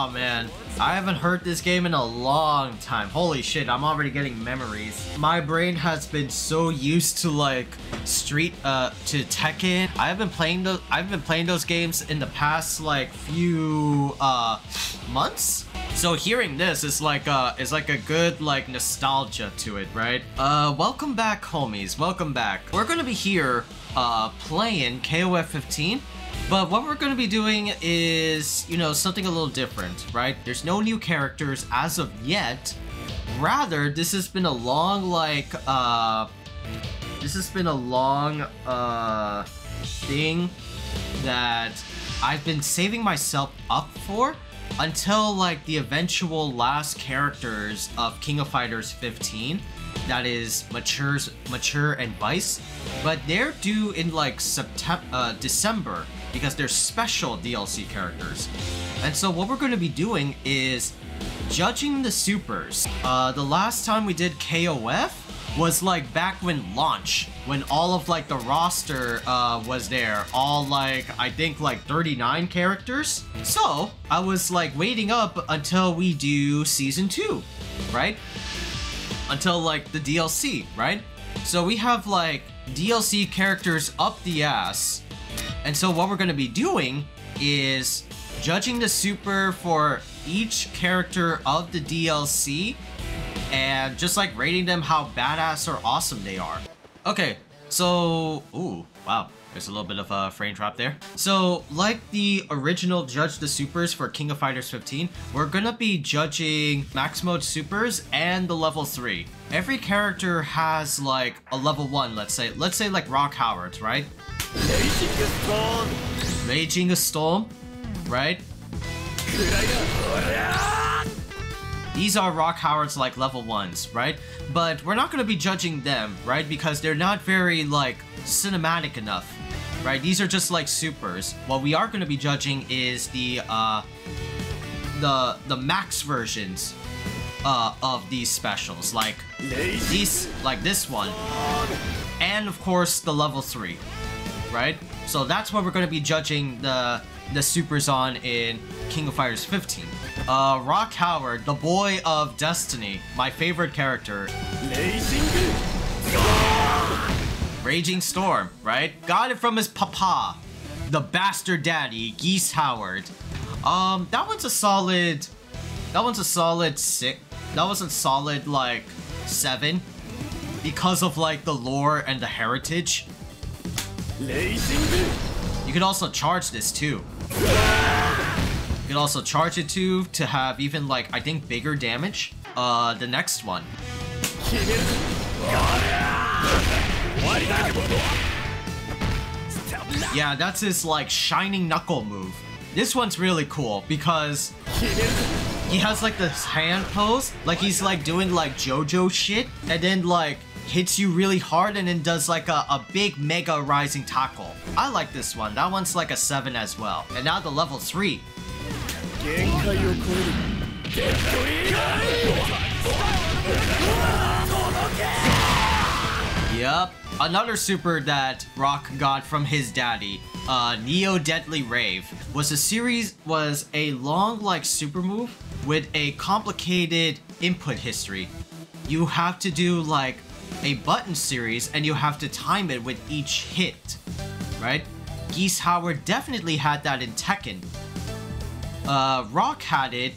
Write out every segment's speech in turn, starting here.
Oh man, I haven't heard this game in a long time. Holy shit, I'm already getting memories. My brain has been so used to like to Tekken. I've been playing those games in the past like few months. So hearing this is like a good like nostalgia to it, right? Welcome back, homies. Welcome back. We're gonna be here playing KOF 15. But what we're going to be doing is, you know, something a little different, right? There's no new characters as of yet. Rather, this has been a long, like, thing that I've been saving myself up for until, like, the eventual last characters of King of Fighters 15. That is Mature and Vice. But they're due in, like, December. Because they're special DLC characters. And so what we're going to be doing is judging the supers. The last time we did KOF was like back when launch, when all of like the roster was there, all like I think like 39 characters. So I was like waiting up until we do season 2, right? Until like the DLC, right? So we have like DLC characters up the ass. And so what we're going to be doing is judging the super for each character of the DLC and just like rating them how badass or awesome they are. Okay, so, ooh, wow, there's a little bit of a frame drop there. So like the original Judge the Supers for King of Fighters 15, we're going to be judging max mode supers and the level 3. Every character has like a level 1, let's say like Rock Howard's, right? Raging Storm, right? These are Rock Howard's like level 1s, right? But we're not going to be judging them, right? Because they're not very like cinematic enough, right? These are just like supers. What we are going to be judging is the max versions of these specials, like this one, and of course the level 3. Right? So that's what we're going to be judging the supers on in King of Fighters 15. Rock Howard, the boy of destiny, my favorite character. Raging Storm, right? Got it from his papa, the bastard daddy, Geese Howard. That one's a solid 6. That was a solid like 7 because of like the lore and the heritage. You can also charge this too. You can also charge it to have even like I think bigger damage. The next one. Yeah, that's his like shining knuckle move. This one's really cool because he has like this hand pose, like he's like doing like JoJo shit, and then like hits you really hard and then does like a big mega rising tackle. I like this one. That one's like a 7 as well. And now the level 3. Yup. Another super that Rock got from his daddy, Neo Deadly Rave, was a long like super move with a complicated input history. You have to do like a button series and you have to time it with each hit, right? Geese Howard definitely had that in Tekken. Rock had it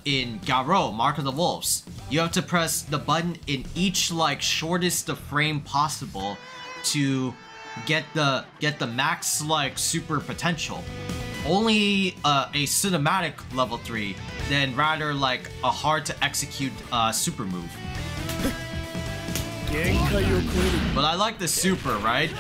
in Garo, Mark of the Wolves. You have to press the button in each like shortest of frame possible to get the max like super potential. Only a cinematic level 3, then rather like a hard to execute super move. But I like the super, right?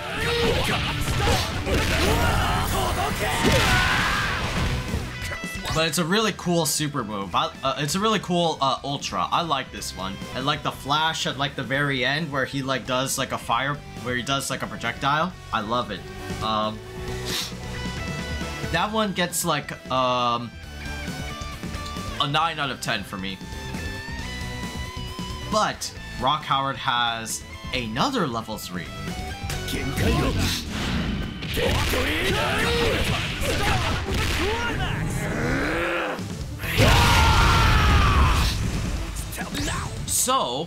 But it's a really cool super move. It's a really cool ultra. I like this one. I like the flash at like the very end where he like does like a fire, where he does like a projectile. I love it. That one gets like a 9 out of 10 for me. But Rock Howard has another level 3. So,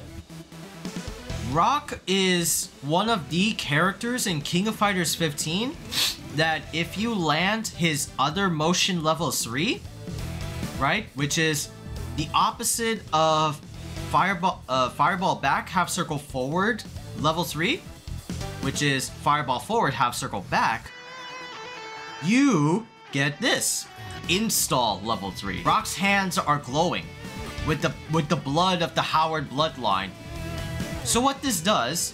Rock is one of the characters in King of Fighters 15 that if you land his other motion level 3, right, which is the opposite of Fireball back, half circle forward, level 3, which is Fireball forward, half circle back, you get this. Install level 3. Rock's hands are glowing with the blood of the Howard bloodline. So what this does,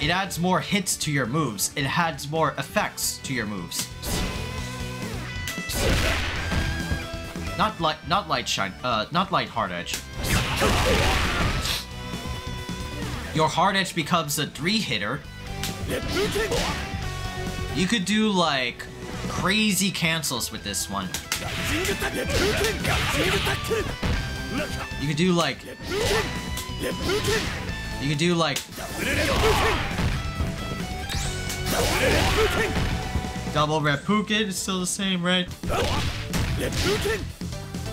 it adds more hits to your moves. It adds more effects to your moves. Not light hard edge. Your hard edge becomes a 3-hitter. You could do like crazy cancels with this one. You could do like double Reppuken is still the same, right?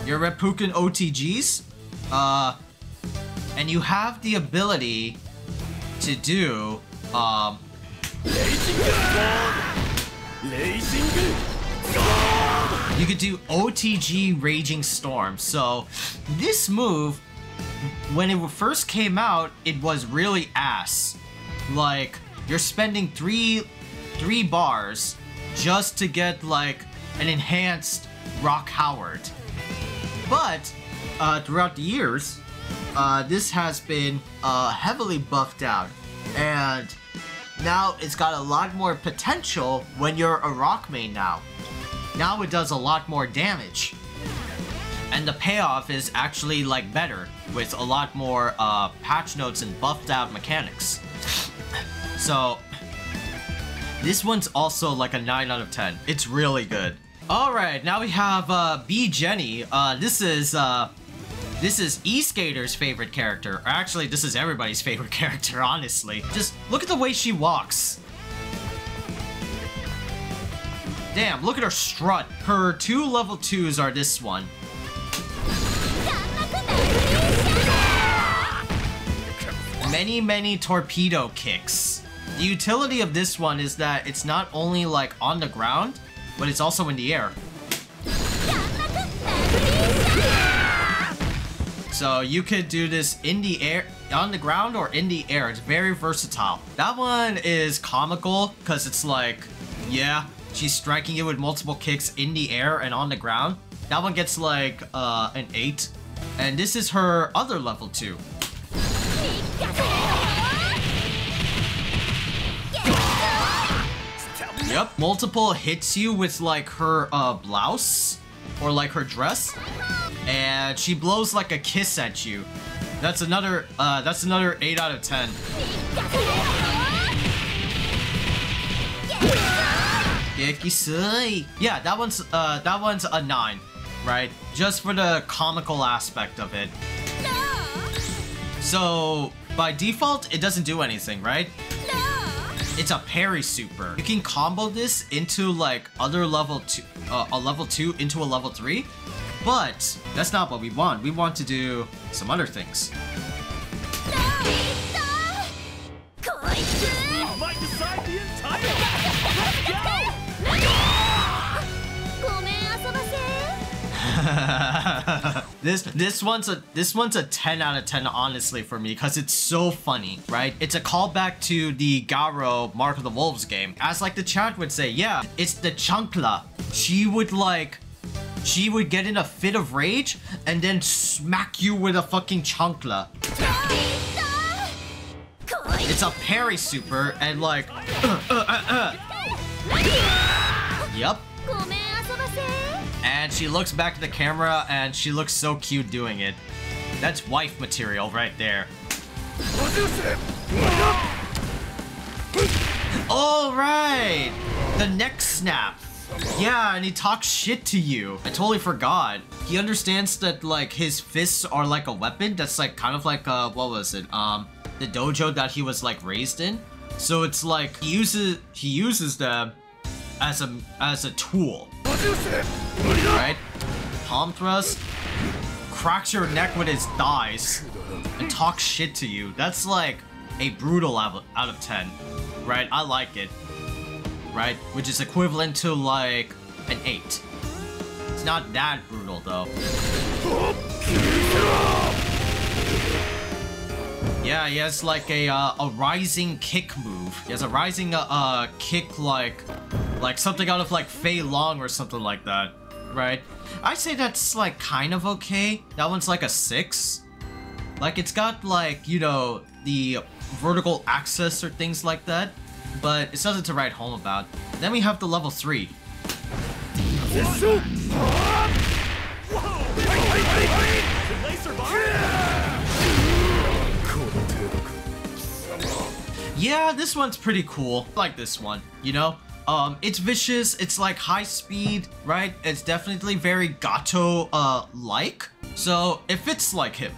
Your Reppuken OTGs, and you have the ability to do you could do OTG Raging Storm. So this move, when it first came out, it was really ass. Like, you're spending three bars just to get like an enhanced Rock Howard. But throughout the years, this has been heavily buffed out, and now it's got a lot more potential when you're a Rock main now. Now it does a lot more damage. And the payoff is actually like better with a lot more patch notes and buffed out mechanics. So this one's also like a 9 out of 10. It's really good. Alright, now we have B Jenny. This is E-Skater's favorite character. Or actually, this is everybody's favorite character, honestly. Just look at the way she walks. Damn, look at her strut. Her 2 level 2s are this one. Many torpedo kicks. The utility of this one is that it's not only like on the ground, but it's also in the air. So you could do this in the air, on the ground, or in the air. It's very versatile. That one is comical because it's like, yeah, she's striking you with multiple kicks in the air and on the ground. That one gets like an 8. And this is her other level 2. Yep, multiple hits you with like her blouse or like her dress, and she blows like a kiss at you. That's another 8 out of 10. Yeah, that one's a 9, right? Just for the comical aspect of it. So by default, it doesn't do anything, right? It's a parry super. You can combo this into like other level 2, a level 2 into a level 3, but that's not what we want. We want to do some other things. This one's a 10 out of 10 honestly for me, because it's so funny, right? It's a callback to the Garo Mark of the Wolves game. As like the chat would say, yeah, it's the chancla. She would get in a fit of rage and then smack you with a fucking chancla. It's a parry super and like Yup. And she looks back at the camera and she looks so cute doing it. That's wife material right there. Alright! The neck snap. Yeah, and he talks shit to you. I totally forgot. He understands that like his fists are like a weapon. That's like kind of like what was it? The dojo that he was like raised in. So it's like he uses them as a tool. Right? Palm thrust, cracks your neck with his thighs and talks shit to you. That's like a brutal out of 10, right? I like it, right? Which is equivalent to like an 8. It's not that brutal though. Yeah, he has like a rising kick move. He has a rising kick like something out of like Fei Long or something like that, right? I'd say that's like kind of okay. That one's like a 6. Like it's got like, you know, the vertical access or things like that, but it's nothing to write home about. Then we have the level 3. Yeah, this one's pretty cool. I like this one, you know? It's vicious, it's like high speed, right? It's definitely very Gato like. So it fits like him.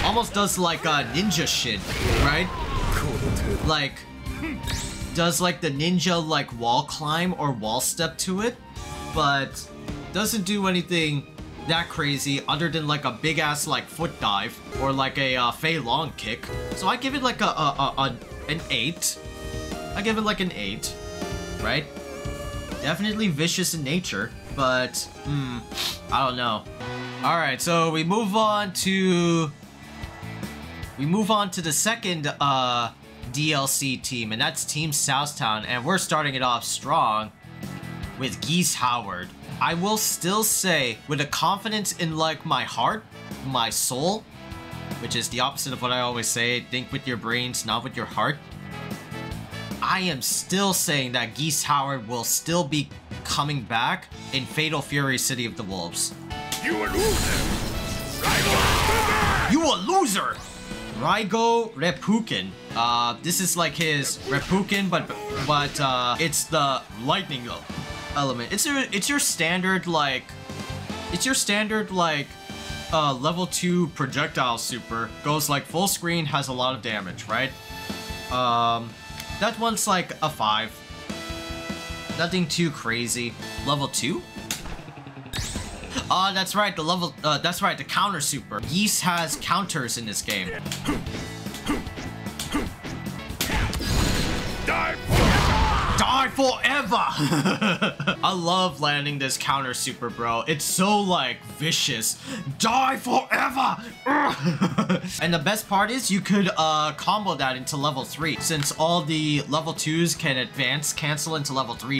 Almost does like ninja shit, right? Like does like the ninja like wall climb or wall step to it, but doesn't do anything that crazy other than like a big ass like foot dive or like a Fei Long kick. So I give it like an 8. I give it like an 8, right? Definitely vicious in nature, but I don't know. All right, so we move on to the second DLC team, and that's Team Southtown, and we're starting it off strong with Geese Howard. I will still say, with a confidence in like my heart, my soul, which is the opposite of what I always say, think with your brains, not with your heart. I am still saying that Geese Howard will still be coming back in Fatal Fury City of the Wolves. You a loser! You a loser! Raigo Reppuken. This is like his Reppuken, but it's the lightning element. It's your standard like level 2 projectile super. Goes like full screen, has a lot of damage, right? That one's like a 5. Nothing too crazy. Level 2? That's right, that's right, the counter super. Geese has counters in this game. Die forever! I love landing this counter super, bro. It's so, like, vicious. Die forever! And the best part is you could combo that into level 3, since all the level 2s can advance cancel into level 3.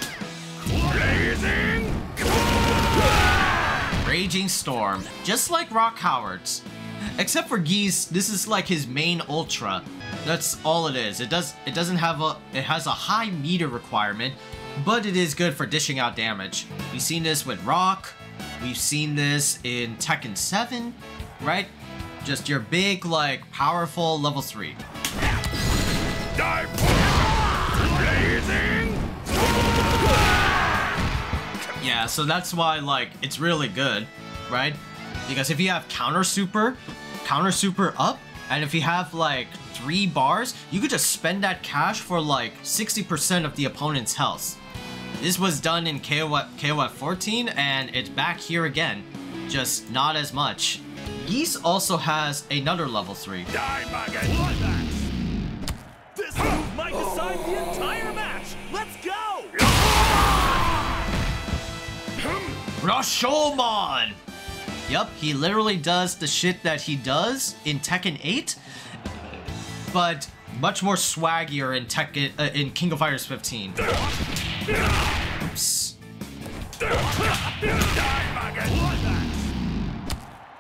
Raging Storm. Just like Rock Howard's. Except for Geese, this is like his main ultra. That's all it is. It has a high meter requirement, but it is good for dishing out damage. We've seen this with Rock. We've seen this in Tekken 7, right? Just your big, like, powerful level 3. Yeah, so that's why, like, it's really good, right? Because if you have counter super up, and if you have, like, 3 bars, you could just spend that cash for, like, 60% of the opponent's health. This was done in KOF 14, and it's back here again, just not as much. Geese also has another level 3. Die, Magan! This move might decide the entire match! Let's go! Rashomon! Yup, he literally does the shit that he does in Tekken 8, but much more swaggier in in King of Fighters 15. Oops.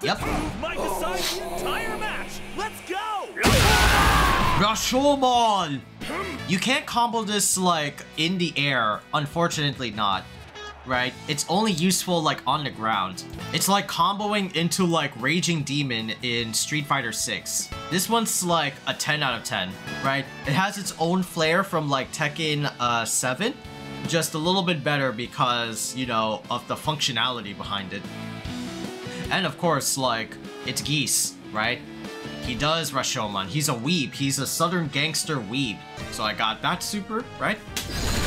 Yep. Might decide the entire match. Let's go. Rashomon! You can't combo this like in the air, unfortunately not. Right? It's only useful like on the ground. It's like comboing into like Raging Demon in Street Fighter 6. This one's like a 10 out of 10, right? It has its own flair from like Tekken 7, just a little bit better because, you know, of the functionality behind it. And of course, like, it's Geese, right? He does Rashomon. He's a weeb. He's a southern gangster weeb. So I got that super, right?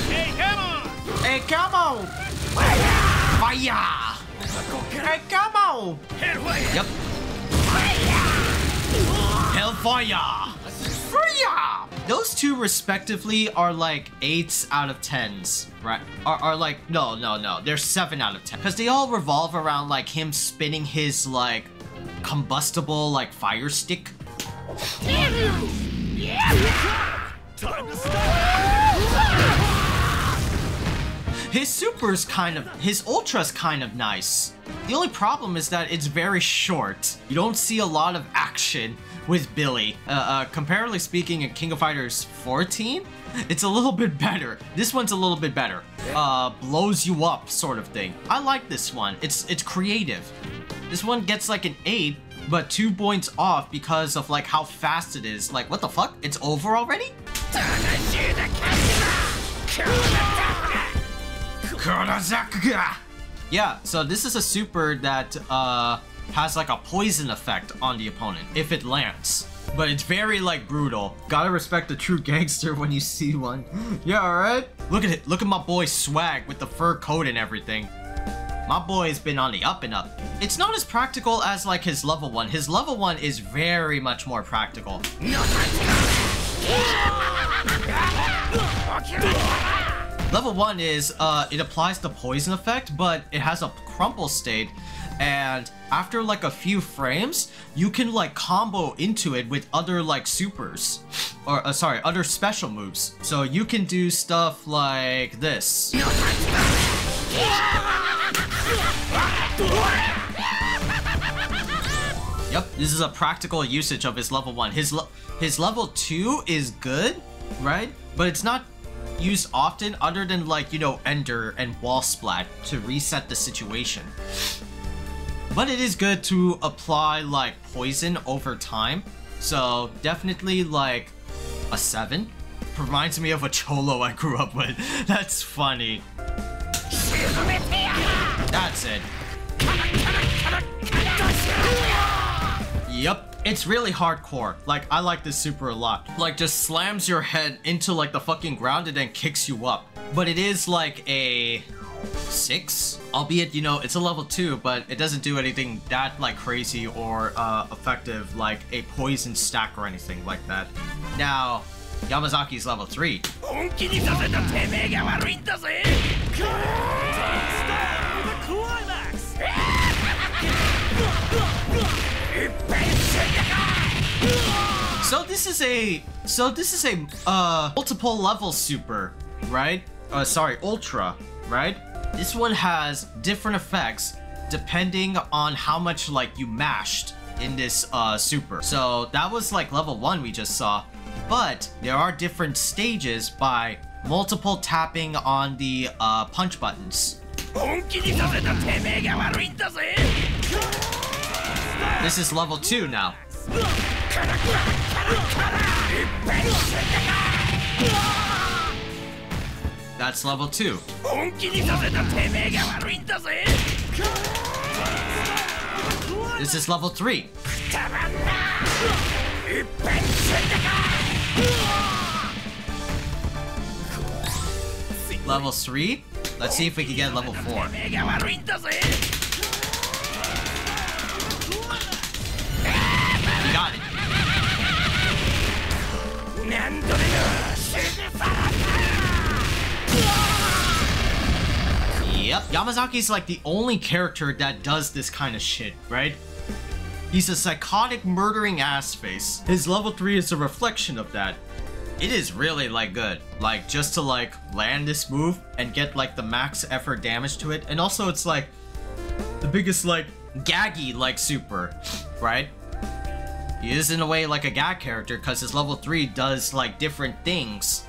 Hey, come on! Hey, come on! Fire! Hey, come on! Yep. Hellfire! Fire! Those two respectively are like 8s out of 10s, right? Are like, no. They're 7 out of 10. Because they all revolve around like him spinning his like combustible like fire stick. Damn you! Yeah! Time to stop! His super's kind of, his ultra's kind of nice. The only problem is that it's very short. You don't see a lot of action with Billy. Comparatively speaking, in King of Fighters 14, it's a little bit better. This one's a little bit better. Blows you up sort of thing. I like this one. It's creative. This one gets like an 8, but 2 points off because of like how fast it is. Like, what the fuck? It's over already? Yeah, so this is a super that has like a poison effect on the opponent if it lands. But it's very like brutal. Gotta respect a true gangster when you see one. Yeah, alright? Look at it. Look at my boy Swag with the fur coat and everything. My boy's been on the up and up. It's not as practical as like his level 1. His level 1 is very much more practical. Level 1 is, it applies the poison effect, but it has a crumple state, and after like a few frames, you can like combo into it with other like supers, or sorry, other special moves. So you can do stuff like this. Yep, this is a practical usage of his level 1. His level 2 is good, right? But it's not used often other than like, you know, Ender and Wall Splat to reset the situation. But it is good to apply like poison over time. So definitely like a 7. Reminds me of a cholo I grew up with. That's funny. That's it. Yep. It's really hardcore. Like, I like this super a lot. Like, just slams your head into, like, the fucking ground and then kicks you up. But it is, like, a 6? Albeit, you know, it's a level 2, but it doesn't do anything that, like, crazy or effective, like a poison stack or anything like that. Now, Yamazaki's level 3. So this is a multiple level super, right? Sorry, ultra, right? This one has different effects depending on how much like you mashed in this super. So that was like level 1 we just saw, but there are different stages by multiple tapping on the punch buttons. This is level 2 now. That's level 2. This is level 3. Level 3. Let's see if we can get level 4. You got it. Yep, Yamazaki's like the only character that does this kind of shit, right? He's a psychotic murdering ass face. His level 3 is a reflection of that. It is really like good, like just to like land this move and get like the max effort damage to it. And also it's like the biggest like gaggy like super, right? He is in a way like a gag character because his level 3 does like different things.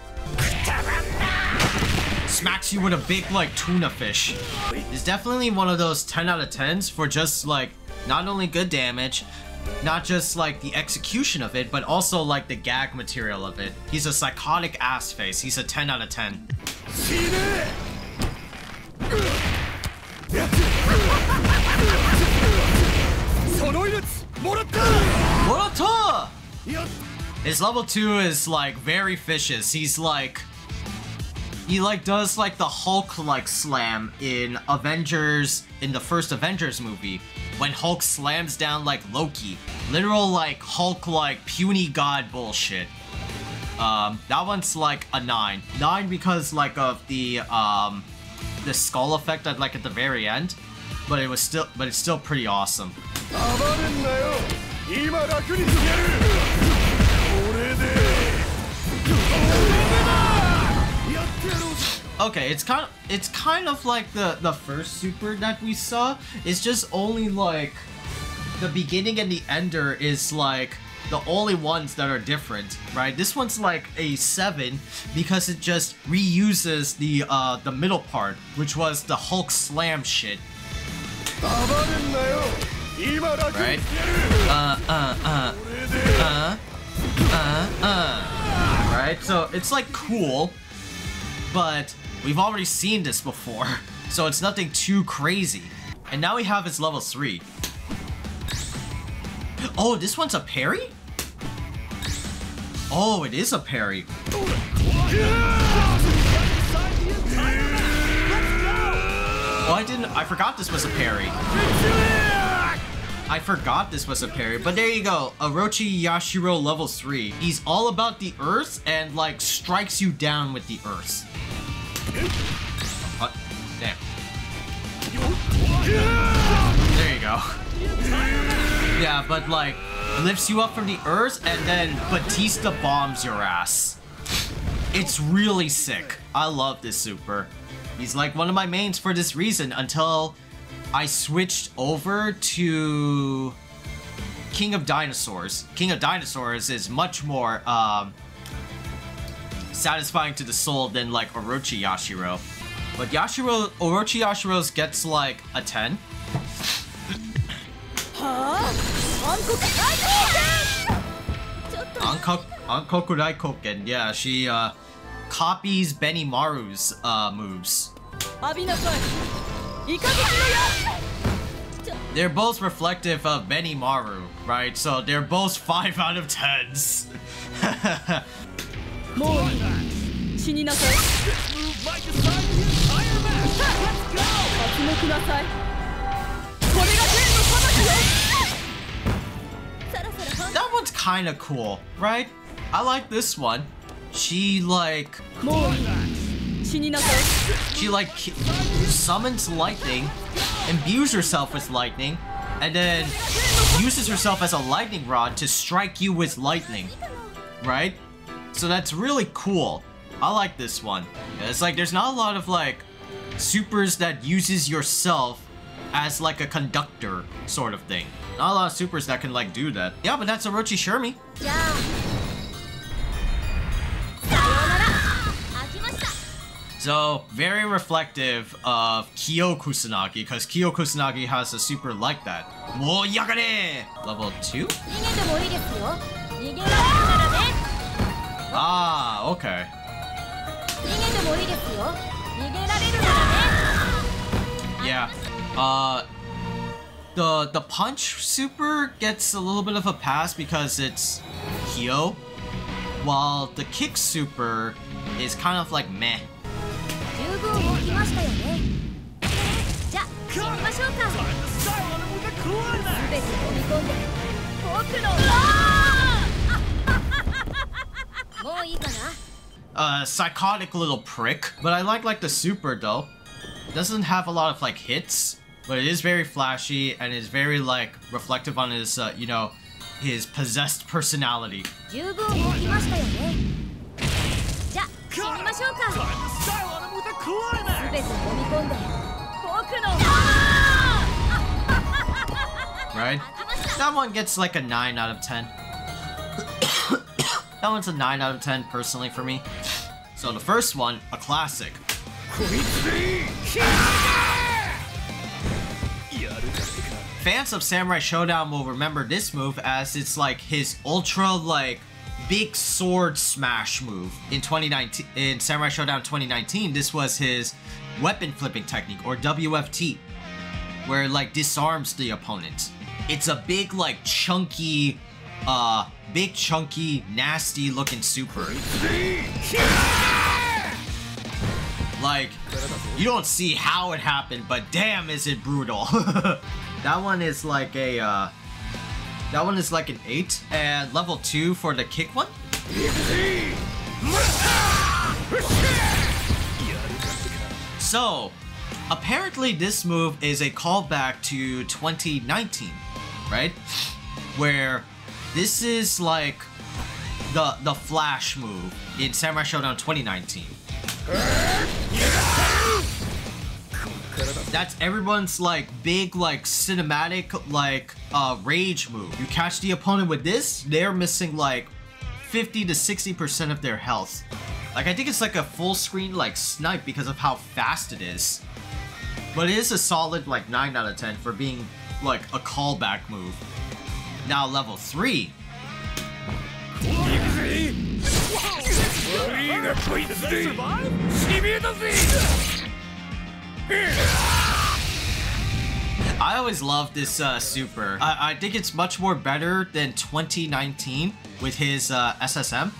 Smacks you with a big like tuna fish. It's definitely one of those 10 out of 10s for just like not only good damage, not just like the execution of it, but also like the gag material of it. He's a psychotic ass face. He's a 10 out of 10. Morata! His level 2 is like very vicious. He's like He like does like the Hulk like slam in the first Avengers movie when Hulk slams down like Loki. Literal like Hulk like puny god bullshit. That one's like a 9. 9 because like of the skull effect at like at the very end, but it's still pretty awesome. Okay, it's kind of like the first super that we saw. It's just only like the beginning and the ender is like the only ones that are different, right? This one's like a 7 because it just reuses the middle part, which was the Hulk slam shit. Right? Right? So it's like cool, but we've already seen this before, so it's nothing too crazy. And now we have his level 3. Oh, this one's a parry? Oh, it is a parry. Oh, I forgot this was a parry. I forgot this was a parry, but there you go. Orochi Yashiro level 3. He's all about the earth and like strikes you down with the earth. Damn. There you go. Yeah, but like lifts you up from the earth and then Batista bombs your ass. It's really sick. I love this super. He's like one of my mains for this reason until I switched over to King of Dinosaurs. King of Dinosaurs is much more satisfying to the soul than like Orochi Yashiro. But Orochi Yashiro's gets like a 10. Ankoku Daikoken. Yeah, she copies Benimaru's moves. They're both reflective of Benimaru, right? So they're both 5 out of 10s. That one's kind of cool, right? I like this one. She like summons lightning, imbues herself with lightning, and then uses herself as a lightning rod to strike you with lightning, right? So that's really cool. I like this one. It's like there's not a lot of like supers that uses yourself as like a conductor sort of thing. Not a lot of supers that can like do that. Yeah, but that's Orochi Shermie. Yeah. So, very reflective of Kyo Kusanagi, because Kyo Kusanagi has a super like that. Mo Yakare! Level 2? Ah, okay. Yeah. The punch super gets a little bit of a pass because it's Kyo, while the kick super is kind of like meh. Psychotic little prick, but I like the super though. It doesn't have a lot of like hits, but it is very flashy and is very like reflective on his you know, his possessed personality. Right? That one gets like a 9 out of 10. That one's a 9 out of 10 personally for me. So the first one, a classic. Fans of Samurai Showdown will remember this move as it's like his ultra like big sword smash move in 2019. In Samurai Showdown 2019, this was his weapon flipping technique, or WFT, where it like disarms the opponent. It's a big like chunky, nasty looking super. Like, you don't see how it happened, but damn is it brutal. That one is like a, that one is like an 8. And level 2 for the kick one. So, apparently this move is a callback to 2019, right? Where this is like the Flash move in Samurai Showdown 2019. That's everyone's like big like cinematic like rage move. You catch the opponent with this, they're missing like 50 to 60% of their health. Like I think it's like a full screen like snipe because of how fast it is. But it is a solid like 9 out of 10 for being like a callback move. Now level 3. I always love this super. I think it's much more better than 2019 with his SSM.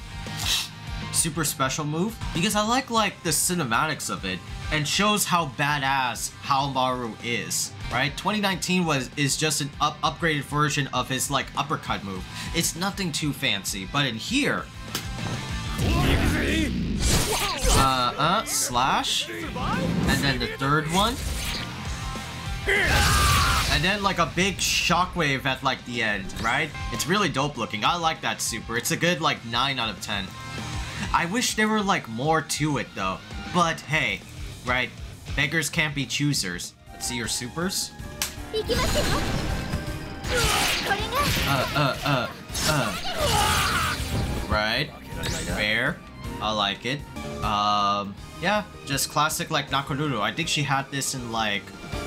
Super special move. Because I like the cinematics of it and shows how badass Haomaru is. Right? 2019 is just an upgraded version of his like uppercut move. It's nothing too fancy, but in here, slash, and then the third one, and then like a big shockwave at like the end, right? It's really dope looking. I like that super. It's a good like 9 out of 10. I wish there were like more to it though, but hey, right? Beggars can't be choosers. Let's see your supers. Right. Fair. I like it. Yeah, just classic like Nakoruru. I think she had this in like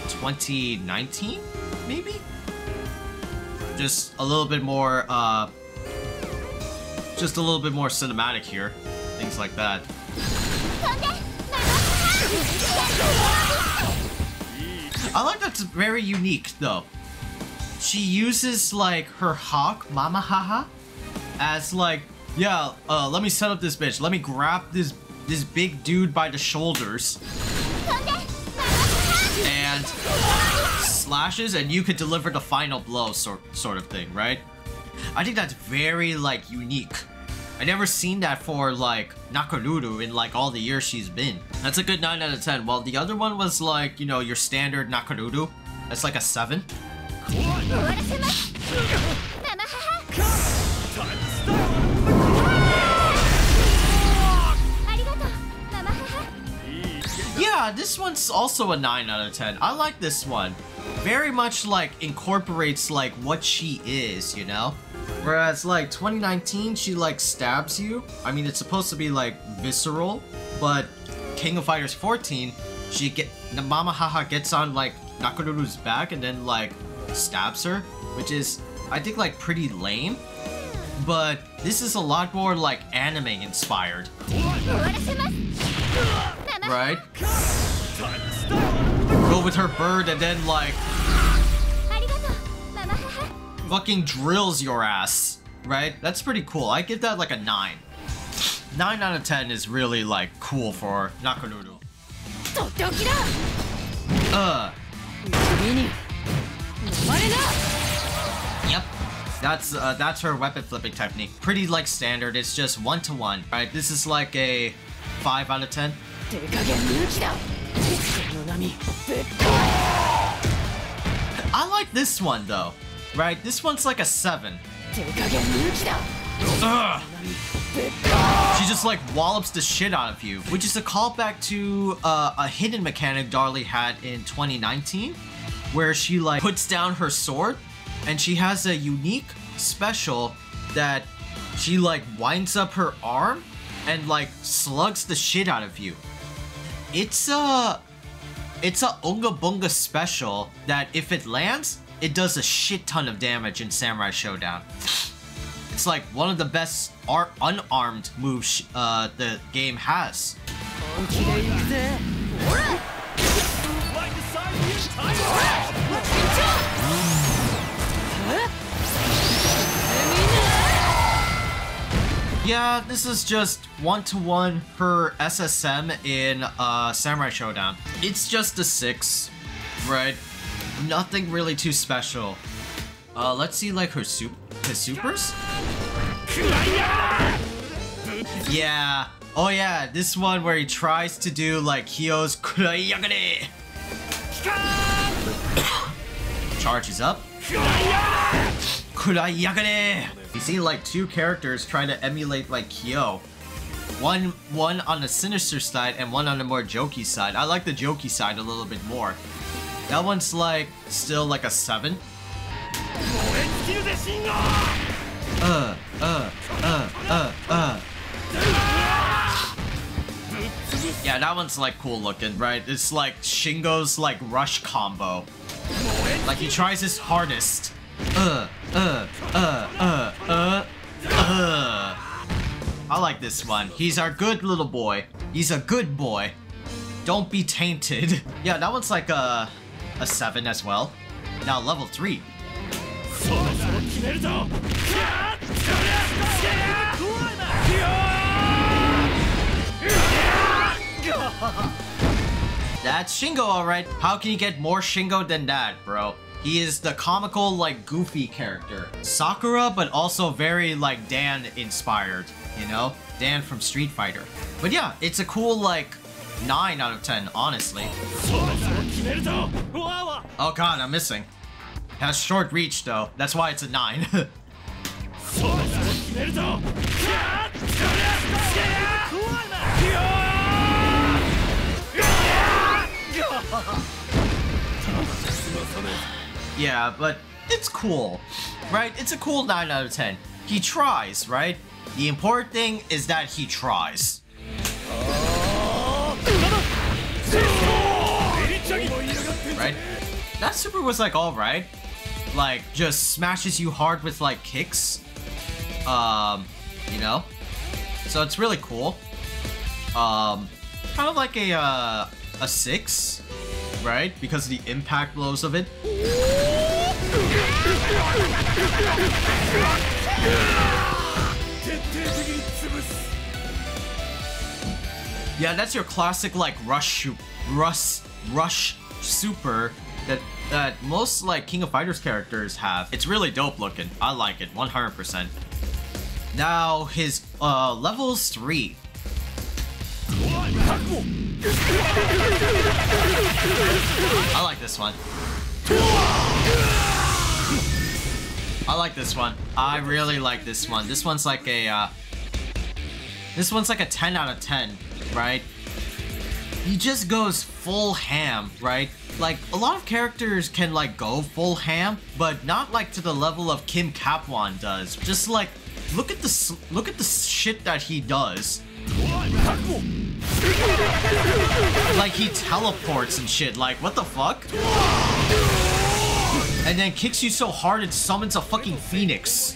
2019, maybe? Just a little bit more, just a little bit more cinematic here. Things like that. I like that's very unique though. She uses like her hawk, Mama Haha, as like, yeah, let me set up this bitch. Let me grab this big dude by the shoulders. And slashes and you could deliver the final blow sort of thing, right? I think that's very like unique. I never seen that for like Nakoruru in like all the years she's been. That's a good 9 out of 10. While the other one was like, you know, your standard Nakoruru. That's like a 7. Yeah, this one's also a 9 out of 10. I like this one. Very much like incorporates like what she is, you know? Whereas like 2019, she like stabs you. I mean, it's supposed to be like visceral, but King of Fighters 14, Mama Haha gets on like Nakoruru's back and then like stabs her, which is I think like pretty lame. But this is a lot more like anime inspired. Right? Go with her bird and then like fucking drills your ass, right? That's pretty cool. I give that like a 9. 9 out of 10 is really like cool for Nakoruru. Yep. That's her weapon flipping technique. Pretty like standard. It's just 1-to-1. Right? This is like a 5 out of 10. I like this one though. Right? This one's like a 7. Ugh. She just like wallops the shit out of you, which is a callback to a hidden mechanic Darlie had in 2019, where she like puts down her sword and she has a unique special that she like winds up her arm and like slugs the shit out of you. It's a Unga Bunga special that if it lands, it does a shit ton of damage in Samurai Showdown. It's like one of the best unarmed moves the game has. Yeah, this is just 1-to-1 her SSM in Samurai Showdown. It's just a 6, right? Nothing really too special. Let's see like his supers? Yeah. Oh yeah, this one where he tries to do like Hyo's Khaizakahn. Charges up. Khaizakahn. You see like 2 characters trying to emulate like Hyo. One on the sinister side and one on the more jokey side. I like the jokey side a little bit more. That one's like still like a 7. Yeah, that one's like cool looking, right? It's like Shingo's like rush combo. Like he tries his hardest. I like this one. He's our good little boy. He's a good boy. Don't be tainted. Yeah, that one's like a 7 as well. Now level 3. That's Shingo, alright. How can you get more Shingo than that, bro? He is the comical, like, goofy character. Sakura, but also very, like, Dan inspired, you know? Dan from Street Fighter. But yeah, it's a cool, like, 9 out of 10, honestly. Oh god, I'm missing. Has short reach, though. That's why it's a 9. Yeah, but it's cool, right? It's a cool 9 out of 10. He tries, right? The important thing is that he tries. Right? That super was like alright. Like, just smashes you hard with like kicks. You know? So it's really cool. Kind of like a 6, right? Because of the impact blows of it. Yeah, that's your classic like rush super that most like King of Fighters characters have. It's really dope looking. I like it 100%. Now his levels 3. I like this one. I like this one. I really like this one. This one's like a 10 out of 10, right? He just goes full ham, right? Like a lot of characters can like go full ham, but not like to the level of Kim Kapwan does. Just like look at the shit that he does. Like he teleports and shit, like what the fuck? And then kicks you so hard it summons a fucking phoenix.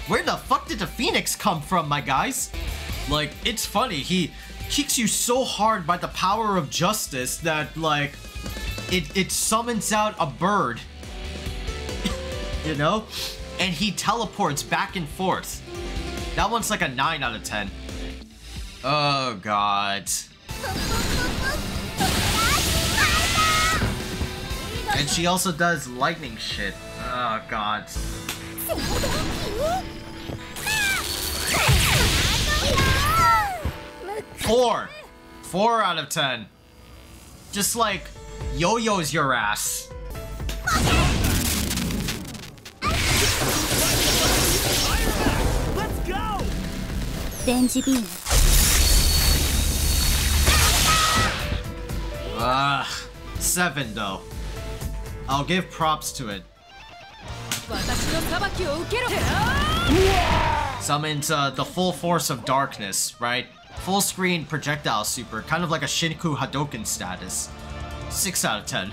Where the fuck did the phoenix come from, my guys? Like, it's funny, he kicks you so hard by the power of justice that like it summons out a bird. You know? And he teleports back and forth. That one's like a 9 out of 10. Oh god. And she also does lightning shit. Oh god. 4 out of 10. Just like yo-yos your ass. Let's go! 7 though. I'll give props to it. Summons the full force of darkness, right? Full screen projectile super, kind of like a Shinku Hadoken status. 6 out of 10.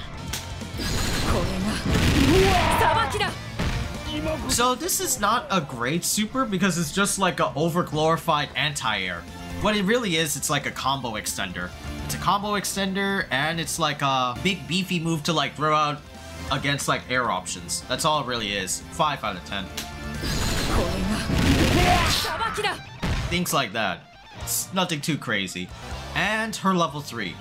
So this is not a great super because it's just like a over-glorified anti-air. What it really is, it's like a combo extender. It's a combo extender and it's like a big beefy move to like throw out against like air options. That's all it really is. 5 out of 10. Things like that. It's nothing too crazy. And her level 3.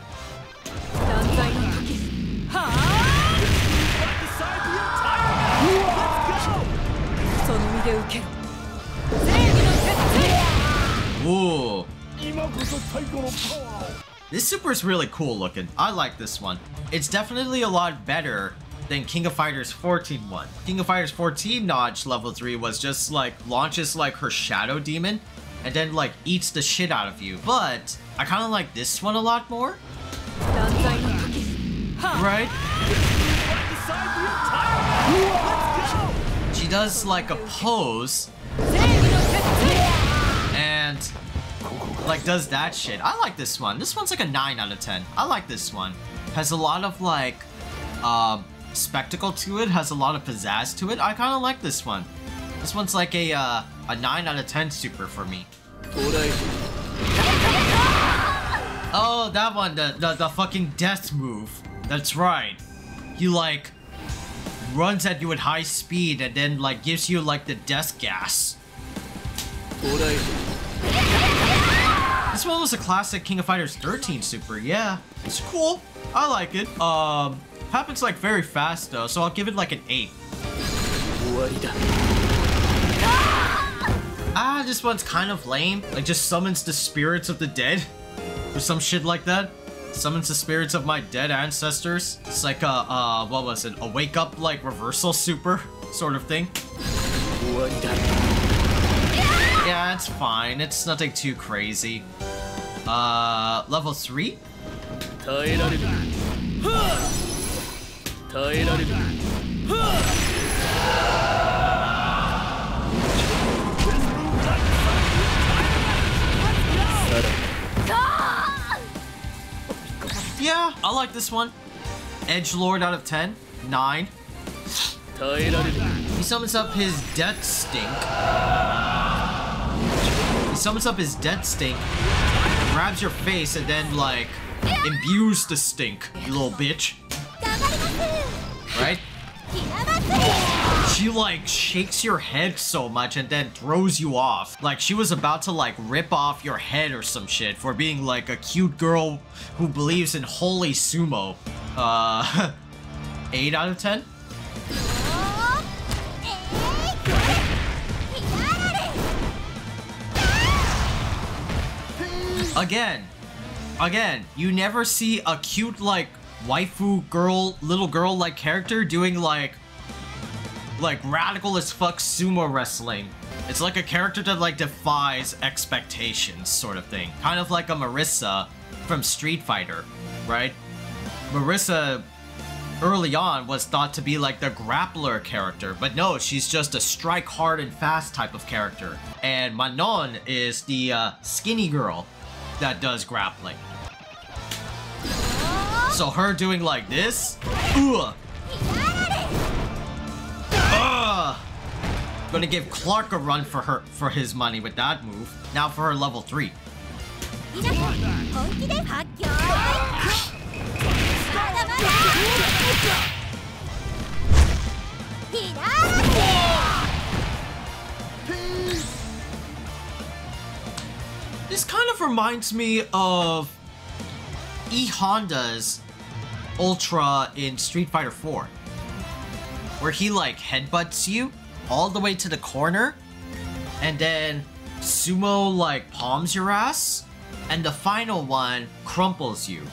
Ooh. This super is really cool looking. I like this one. It's definitely a lot better than King of Fighters 14 one. King of Fighters 14 Notch level 3 was just like launches like her shadow demon and then like eats the shit out of you. But I kind of like this one a lot more. Right? She does like a pose and like does that shit. I like this one. This one's like a 9 out of 10. I like this one. Has a lot of like spectacle to it, has a lot of pizzazz to it. I kind of like this one. This one's like a 9 out of 10 super for me. Oh, that one, the fucking death move. That's right. He like runs at you at high speed and then like gives you like the death gas. This one was a classic King of Fighters 13 super. Yeah, it's cool. I like it. Happens like very fast though, so I'll give it like an 8. This one's kind of lame. Like just summons the spirits of the dead or some shit like that. Summons the spirits of my dead ancestors. It's like a what was it? A wake up like reversal super sort of thing. Yeah, it's fine. It's nothing too crazy. Level 3? Yeah, I like this one. Edgelord out of 10. 9. He summons up his death stink. He summons up his death stink, grabs your face, and then like imbues the stink, you little bitch. Right? She like shakes your head so much and then throws you off. Like she was about to like rip off your head or some shit for being like a cute girl who believes in holy sumo. 8 out of 10? Again, you never see a cute like waifu girl, little girl like character doing like radical as fuck sumo wrestling. It's like a character that like defies expectations sort of thing. Kind of like a Marissa from Street Fighter, right? Marissa early on was thought to be like the grappler character, but no, she's just a strike hard and fast type of character. And Manon is the skinny girl that does grappling. So her doing like this, gonna give Clark a run for his money with that move. Now for her level 3. This kind of reminds me of E Honda's Ultra in Street Fighter 4, where he like headbutts you all the way to the corner and then sumo like palms your ass and the final one crumples you.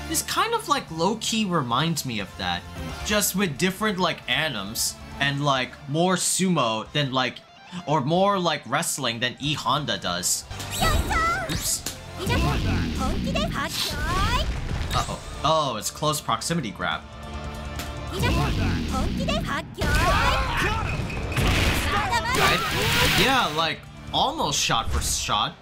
This kind of like low-key reminds me of that, just with different like anims and like more sumo than like, or more like wrestling than E Honda does. Oops. Uh-oh. Oh, it's close proximity grab. Right? Yeah, like almost shot for shot,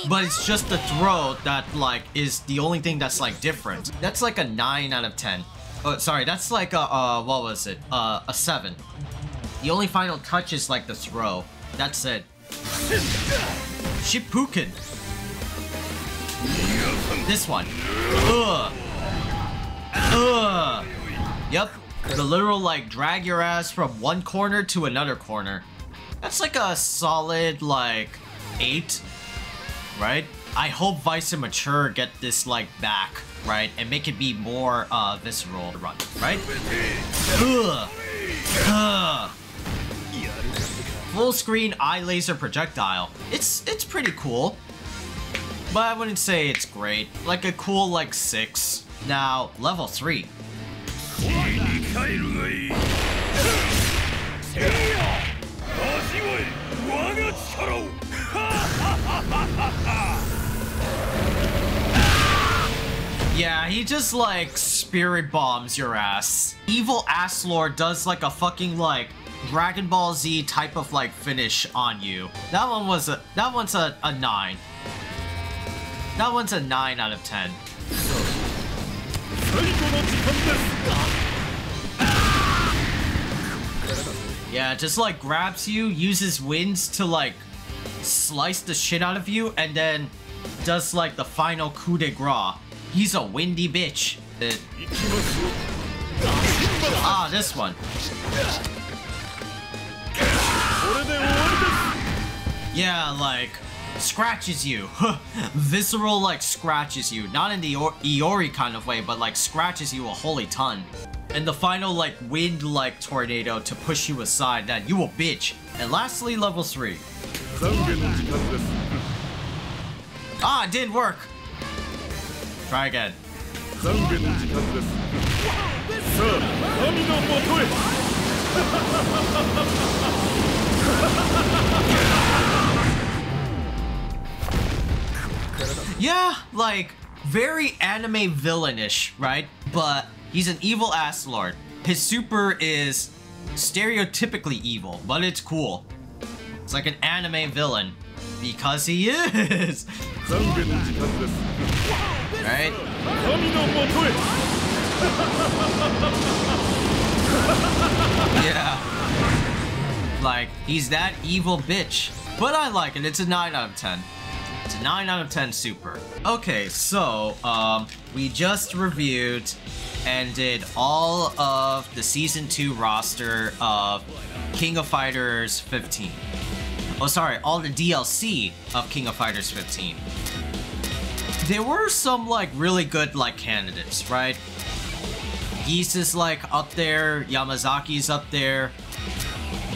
but it's just the throw that like is the only thing that's like different. That's like a 9 out of 10. Oh, sorry, that's like a what was it? A 7. The only final touch is like the throw. That's it. Shippuken. This one. Yep. The literal like drag your ass from one corner to another corner. That's like a solid, like, 8, right? I hope Vice and Mature get this, like, back, right? And make it be more, visceral to run, right? Ugh. Ugh. Full screen eye laser projectile. It's pretty cool. But I wouldn't say it's great. Like a cool, like, 6. Now, level 3. Yeah, he just like spirit bombs your ass. Evil Ass Lord does like a fucking like Dragon Ball Z type of like finish on you. That one's a 9. That one's a 9 out of 10. Yeah, just like grabs you, uses winds to like slice the shit out of you, and then does like the final coup de grace. He's a windy bitch. This one. Yeah, like scratches you. Visceral like scratches you. Not in the Iori kind of way, but like scratches you a holy ton. And the final like wind like tornado to push you aside, that you a bitch. And lastly, level 3. It didn't work. Try again. Yeah, like very anime villainish, right? But he's an evil ass lord. His super is stereotypically evil, but it's cool. It's like an anime villain because he is. Right? Yeah. Like, he's that evil bitch. But I like it. It's a 9 out of 10. It's a 9 out of 10 super. Okay, so, we just reviewed and did all of the Season 2 roster of King of Fighters 15. Oh, sorry, all the DLC of King of Fighters 15. There were some, like, really good, like, candidates, right? Geese is, like, up there. Yamazaki's up there.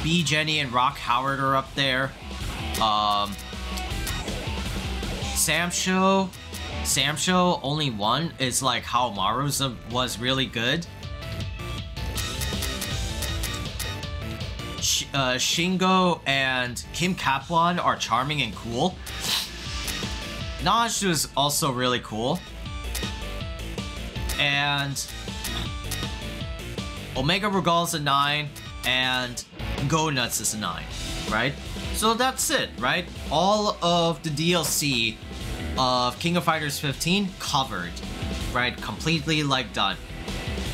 B. Jenny and Rock Howard are up there. Samsho, only one is, like, Haomaru's was really good. Shingo and Kim Kaplan are charming and cool. Naj was also really cool. And Omega Regal's a 9, and Go Nuts is a 9, right? So that's it, right? All of the DLC of King of Fighters 15 covered, right? Completely, like, done.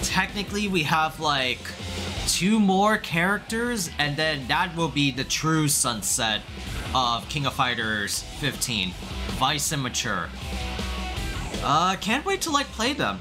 Technically, we have, like, 2 more characters, and then that will be the true sunset of King of Fighters 15. Vice and Mature. Can't wait to, like, play them.